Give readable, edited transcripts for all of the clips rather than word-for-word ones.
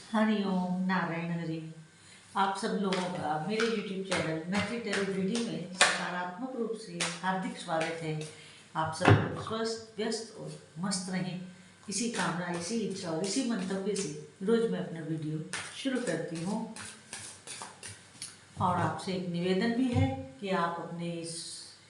हरिओम नारायण हरि। आप सब लोगों का मेरे YouTube चैनल मैत्री टैरो रीडिंग में सकारात्मक रूप से हार्दिक स्वागत है। आप सब लोग स्वस्थ, व्यस्त और मस्त रहें, इसी कामना, इसी इच्छा और इसी मंतव्य से रोज मैं अपना वीडियो शुरू करती हूँ। और आपसे एक निवेदन भी है कि आप अपने इस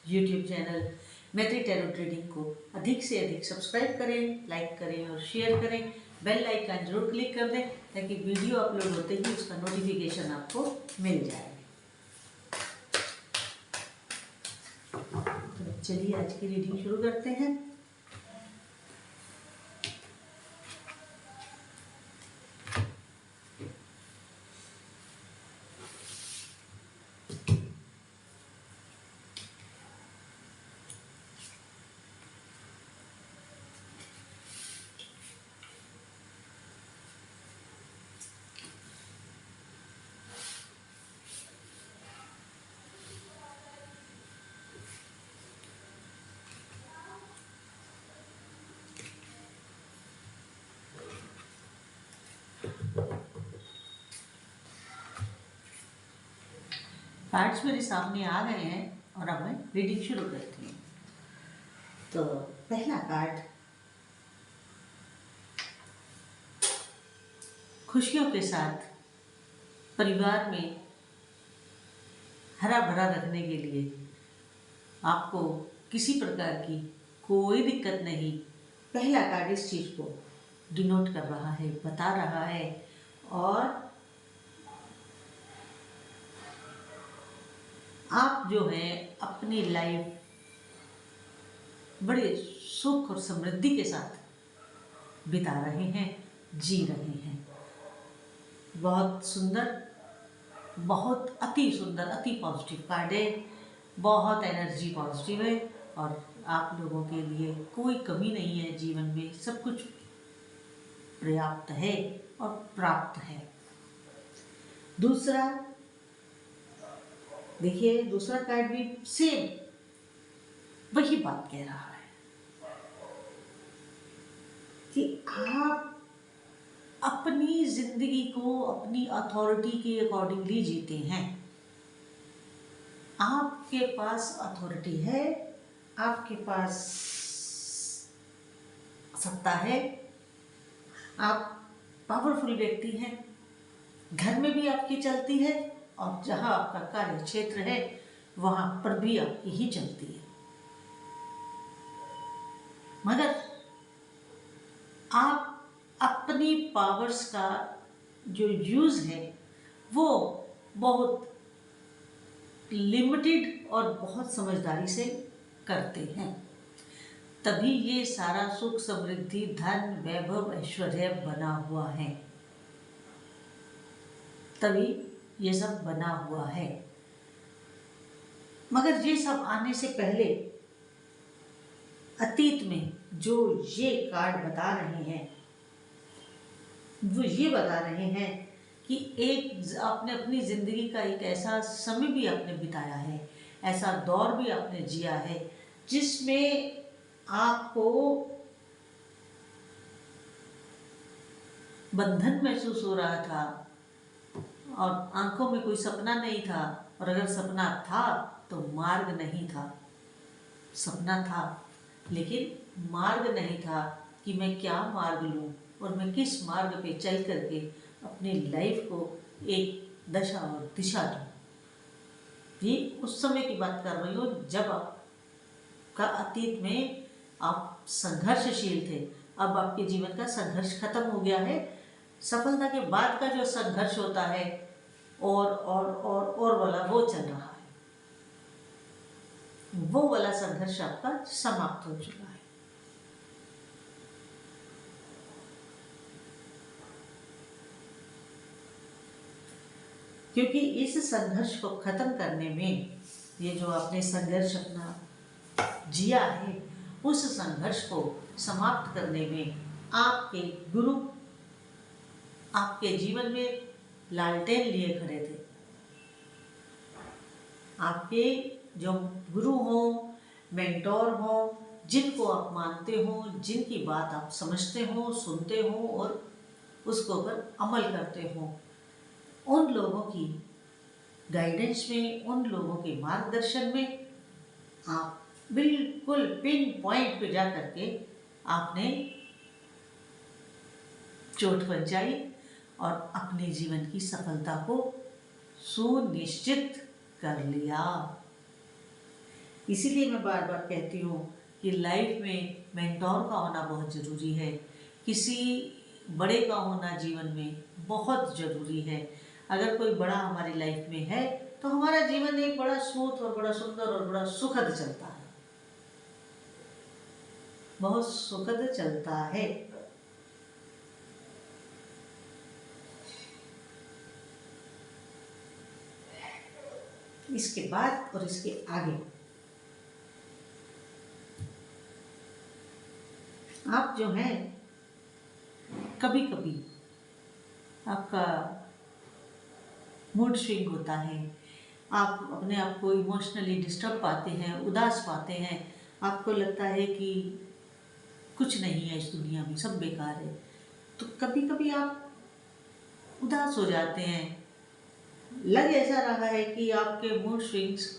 YouTube चैनल मैत्री टैरो रीडिंग को अधिक से अधिक सब्सक्राइब करें, लाइक करें और शेयर करें। बेल आइकन जरूर क्लिक कर दें ताकि वीडियो अपलोड होते ही उसका नोटिफिकेशन आपको मिल जाए। तो चलिए आज की रीडिंग शुरू करते हैं। कार्ड्स मेरे सामने आ गए हैं और अब मैं रीडिंग शुरू करती हूँ। तो पहला कार्ड खुशियों के साथ परिवार में हरा भरा रखने के लिए आपको किसी प्रकार की कोई दिक्कत नहीं। पहला कार्ड इस चीज को डिनोट कर रहा है, बता रहा है। और आप जो है अपनी लाइफ बड़े सुख और समृद्धि के साथ बिता रहे हैं, जी रहे हैं। बहुत सुंदर, बहुत अति सुंदर, अति पॉजिटिव कार्ड है। बहुत एनर्जी पॉजिटिव है और आप लोगों के लिए कोई कमी नहीं है। जीवन में सब कुछ पर्याप्त है और प्राप्त है। दूसरा देखिए, दूसरा कार्ड भी सेम वही बात कह रहा है कि आप अपनी जिंदगी को अपनी अथॉरिटी के अकॉर्डिंगली जीते हैं। आपके पास अथॉरिटी है, आपके पास सत्ता है, आप पावरफुल व्यक्ति हैं। घर में भी आपकी चलती है और जहां आपका कार्य क्षेत्र है वहां पर भी आपकी ही चलती है। मगर आप अपनी पावर्स का जो यूज है वो बहुत लिमिटेड और बहुत समझदारी से करते हैं, तभी ये सारा सुख, समृद्धि, धन, वैभव, ऐश्वर्य बना हुआ है। तभी ये सब बना हुआ है। मगर ये सब आने से पहले अतीत में जो ये कार्ड बता रहे हैं वो ये बता रहे हैं कि एक आपने अपनी जिंदगी का एक ऐसा समय भी आपने बिताया है, ऐसा दौर भी आपने जिया है जिसमें आपको बंधन महसूस हो रहा था और आंखों में कोई सपना नहीं था, और अगर सपना था तो मार्ग नहीं था। सपना था लेकिन मार्ग नहीं था कि मैं क्या मार्ग लूं और मैं किस मार्ग पे चल करके अपनी लाइफ को एक दशा और दिशा दूं। ये उस समय की बात कर रही हूँ जब आपका अतीत में आप संघर्षशील थे। अब आपके जीवन का संघर्ष खत्म हो गया है। सफलता के बाद का जो संघर्ष होता है और वाला वो चल रहा है। वो वाला संघर्ष आपका समाप्त हो चुका है। क्योंकि इस संघर्ष को खत्म करने में, ये जो आपने संघर्ष अपना जिया है, उस संघर्ष को समाप्त करने में आपके गुरु आपके जीवन में लालटेन लिए खड़े थे। आपके जो गुरु हो, मेंटोर हो, जिनको आप मानते हो, जिनकी बात आप समझते हो, सुनते हो और उसके ऊपर अमल करते हो। उन लोगों की गाइडेंस में, उन लोगों के मार्गदर्शन में आप बिल्कुल पिन पॉइंट पे जा करके आपने चोट पहुंचाई और अपने जीवन की सफलता को सुनिश्चित कर लिया। इसीलिए मैं बार बार कहती हूँ कि लाइफ में मेंटोर का होना बहुत ज़रूरी है। किसी बड़े का होना जीवन में बहुत ज़रूरी है। अगर कोई बड़ा हमारी लाइफ में है तो हमारा जीवन एक बड़ा स्मूथ और बड़ा सुंदर और बड़ा सुखद चलता है, बहुत सुखद चलता है। इसके बाद और इसके आगे आप जो है कभी कभी आपका मूड स्विंग होता है, आप अपने आप को इमोशनली डिस्टर्ब पाते हैं, उदास पाते हैं, आपको लगता है कि कुछ नहीं है इस दुनिया में, सब बेकार है। तो कभी कभी आप उदास हो जाते हैं। लग ऐसा रहा है कि आपके मूड स्विंग्स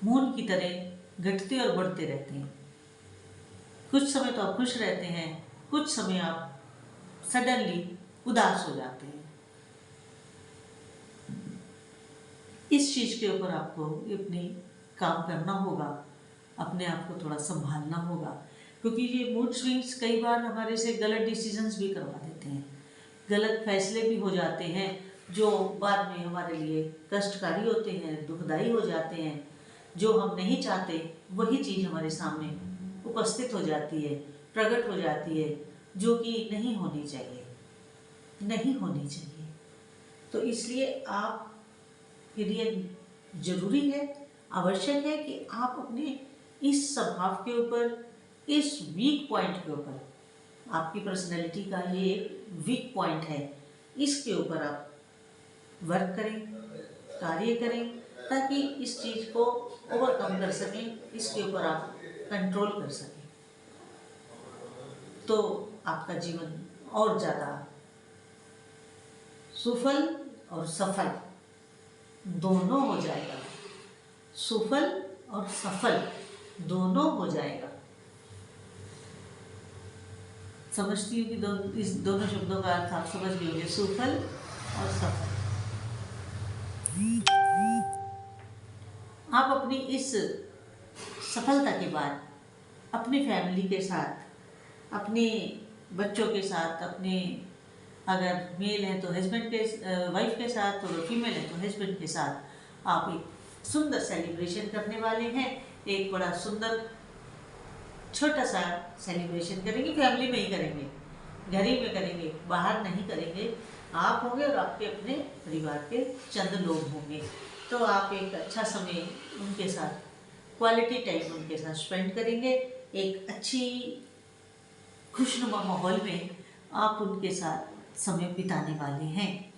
मून की तरह घटते और बढ़ते रहते हैं। कुछ समय तो आप खुश रहते हैं, कुछ समय आप सडनली उदास हो जाते हैं। इस चीज़ के ऊपर आपको अपने काम करना होगा, अपने आप को थोड़ा संभालना होगा, क्योंकि ये मूड स्विंग्स कई बार हमारे से गलत डिसीजंस भी करवा देते हैं, गलत फैसले भी हो जाते हैं जो बाद में हमारे लिए कष्टकारी होते हैं, दुखदाई हो जाते हैं। जो हम नहीं चाहते वही चीज़ हमारे सामने उपस्थित हो जाती है, प्रकट हो जाती है, जो कि नहीं होनी चाहिए, नहीं होनी चाहिए। तो इसलिए आप के लिए जरूरी है, आवश्यक है कि आप अपने इस स्वभाव के ऊपर, इस वीक पॉइंट के ऊपर, आपकी पर्सनैलिटी का ये वीक पॉइंट है, इसके ऊपर आप वर्क करें, कार्य करें, ताकि इस चीज़ को ओवरकम कर सकें, इसके ऊपर आप कंट्रोल कर सकें। तो आपका जीवन और ज़्यादा सुफल और सफल दोनों हो जाएगा, सुफल और सफल दोनों हो जाएगा। समझती हूँ कि इस दोनों शब्दों का अर्थ आप समझ गए होंगे, सुफल और सफल। आप अपनी इस सफलता के बाद अपनी फैमिली के साथ, अपने बच्चों के साथ, अपने अगर मेल है तो हस्बैंड के वाइफ के साथ, और फीमेल है तो हस्बैंड के साथ आप एक सुंदर सेलिब्रेशन करने वाले हैं। एक बड़ा सुंदर छोटा सा सेलिब्रेशन करेंगे, फैमिली में ही करेंगे, घर ही में करेंगे, बाहर नहीं करेंगे। आप होंगे और आपके अपने परिवार के चंद लोग होंगे। तो आप एक अच्छा समय उनके साथ, क्वालिटी टाइम उनके साथ स्पेंड करेंगे। एक अच्छी खुशनुमा माहौल में आप उनके साथ समय बिताने वाले हैं।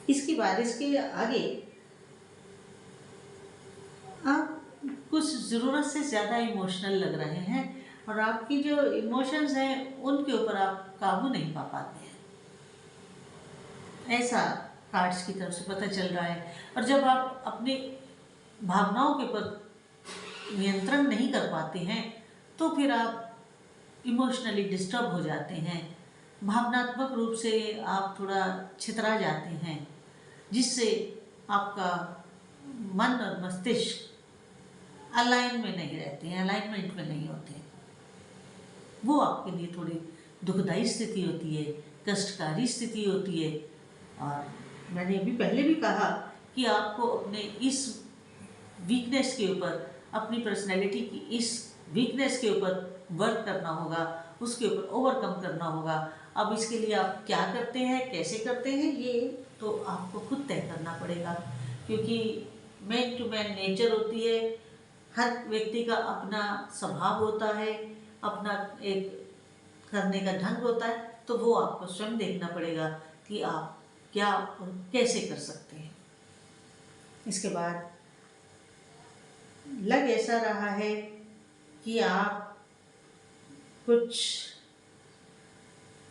इसके बाद इसके आगे आप कुछ ज़रूरत से ज़्यादा इमोशनल लग रहे हैं और आपकी जो इमोशंस हैं उनके ऊपर आप काबू नहीं पा पाते हैं, ऐसा कार्ड्स की तरफ से पता चल रहा है। और जब आप अपनी भावनाओं के ऊपर नियंत्रण नहीं कर पाते हैं तो फिर आप इमोशनली डिस्टर्ब हो जाते हैं, भावनात्मक रूप से आप थोड़ा छितरा जाते हैं, जिससे आपका मन और मस्तिष्क अलाइन में नहीं रहते हैं, अलाइनमेंट में नहीं होते हैं। वो आपके लिए थोड़ी दुखदाई स्थिति होती है, कष्टकारी स्थिति होती है। और मैंने अभी पहले भी कहा कि आपको अपने इस वीकनेस के ऊपर, अपनी पर्सनैलिटी की इस वीकनेस के ऊपर वर्क करना होगा, उसके ऊपर ओवरकम करना होगा। अब इसके लिए आप क्या करते हैं, कैसे करते हैं, ये तो आपको खुद तय करना पड़ेगा, क्योंकि मैन टू मैन नेचर होती है। हर व्यक्ति का अपना स्वभाव होता है, अपना एक करने का ढंग होता है। तो वो आपको स्वयं देखना पड़ेगा कि आप क्या और कैसे कर सकते हैं। इसके बाद लग ऐसा रहा है कि आप कुछ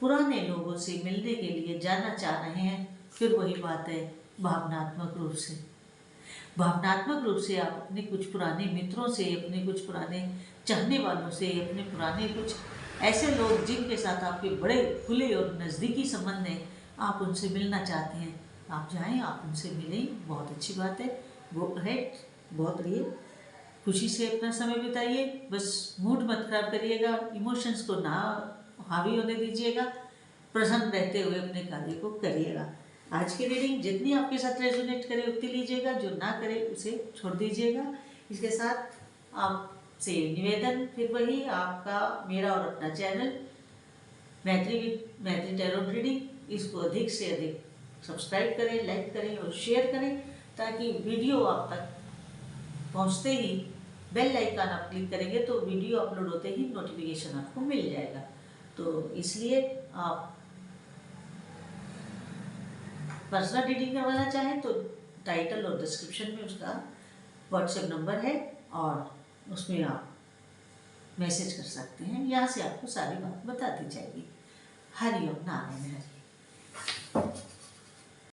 पुराने लोगों से मिलने के लिए जाना चाह रहे हैं। फिर वही बात है, भावनात्मक रूप से। भावनात्मक रूप से आप अपने कुछ पुराने मित्रों से, अपने कुछ पुराने चाहने वालों से, अपने पुराने कुछ ऐसे लोग जिनके साथ आपके बड़े खुले और नज़दीकी संबंध हैं, आप उनसे मिलना चाहते हैं। आप जाएं, आप उनसे मिलें, बहुत अच्छी बात है। वो है, बहुत रहिए, खुशी से अपना समय बिताइए। बस मूड मत खराब करिएगा, इमोशंस को ना हावी होने दीजिएगा, प्रसन्न रहते हुए अपने कार्य को करिएगा। आज की रीडिंग जितनी आपके साथ रेजोनेट करे उतनी लीजिएगा, जो ना करे उसे छोड़ दीजिएगा। इसके साथ आपसे निवेदन फिर वही, आपका, मेरा और अपना चैनल मैत्री टैरोट रीडिंग, इसको अधिक से अधिक सब्सक्राइब करें, लाइक करें और शेयर करें, ताकि वीडियो आप तक पहुंचते ही बेल आइकन आप क्लिक करेंगे तो वीडियो अपलोड होते ही नोटिफिकेशन आपको मिल जाएगा। तो इसलिए आप पर्सनल रीडिंग करवाना चाहें तो टाइटल और डिस्क्रिप्शन में उसका व्हाट्सएप नंबर है और उसमें आप मैसेज कर सकते हैं। यहाँ से आपको सारी बात बता दी जाएगी। हरि ओम नारायण हरि।